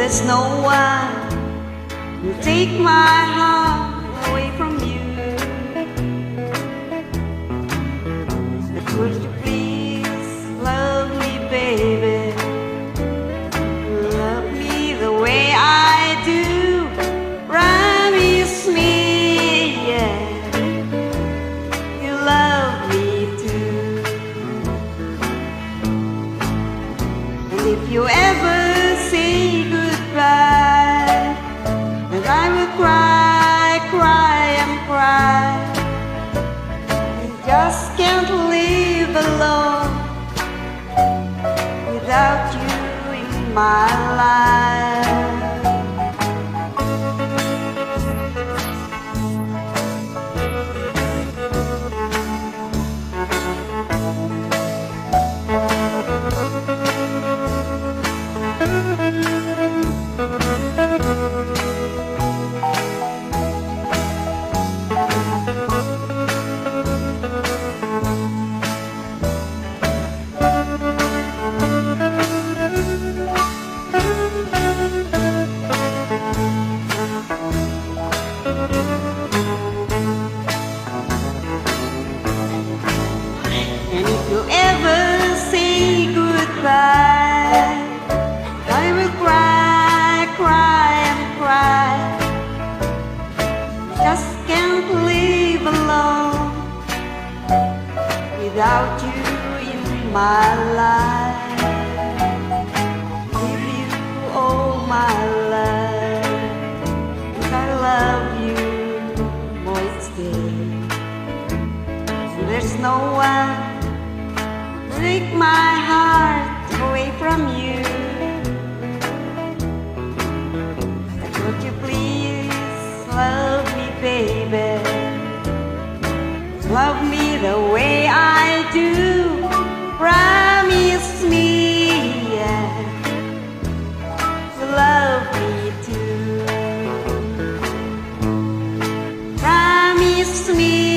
there's no one who'll take my heart away from you. But would you please love me, baby? Love me the way I do. Promise me, yeah, you love me too. And if you ever say goodbye, and I will cry, cry and cry. I just can't live alone without you in my life. And if you ever say goodbye, I will cry, cry and cry. Just can't live alone without you in my life. Give you all my life, and I love you more each day. There's no one take my heart away from you. But would you please love me, baby? Love me the way I do. Promise me, yeah, you love me too. Promise me.